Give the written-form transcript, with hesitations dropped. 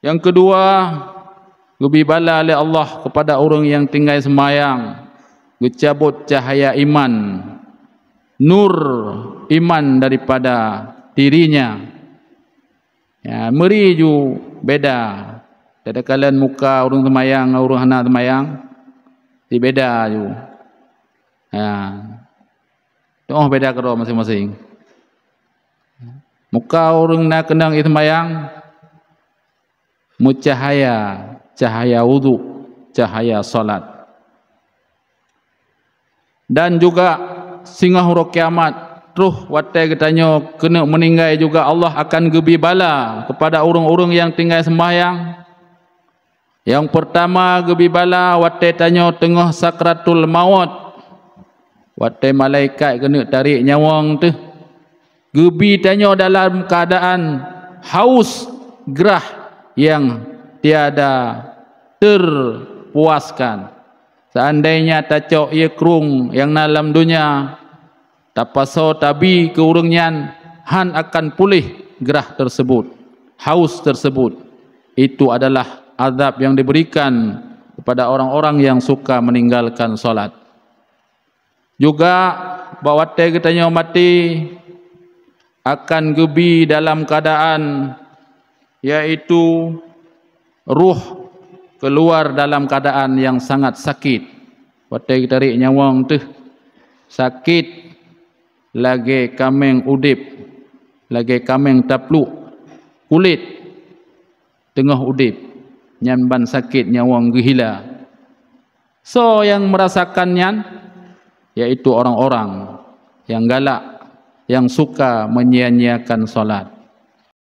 Yang kedua, lebih bala oleh Allah kepada orang yang tinggal semayang, gecabut cahaya iman, nur iman daripada dirinya. Ya, meri ju beda. Ada kalian muka orang semayang, orang hana semayang, di beda ju. Ya. Oh beda kero masing-masing. Muka orang nak kendang semayang, mucahaya, cahaya wudu, cahaya salat. Dan juga singgah huruf kiamat, terus watai katanya kena meninggal juga Allah akan gebi bala kepada orang-orang yang tinggal sembahyang. Yang pertama gebi bala watai tanya tengah sakratul maut, watai malaikat kena tarik nyawang tu, gebi tanya dalam keadaan haus gerah yang tiada terpuaskan. Seandainya tacok ia kerung yang dalam dunia, tapaso tabi ke urangnya, han akan pulih gerah tersebut, haus tersebut. Itu adalah azab yang diberikan kepada orang-orang yang suka meninggalkan solat. Juga bahawa katanya mati akan gebi dalam keadaan yaitu ruh keluar dalam keadaan yang sangat sakit. Watai tarik nyawang tu sakit, lagi kameng udip, lagi kameng tapluk kulit tengah udip, nyamban sakit nyawang gehila. So yang merasakannya yaitu orang-orang yang galak, yang suka menyia-nyiakan solat.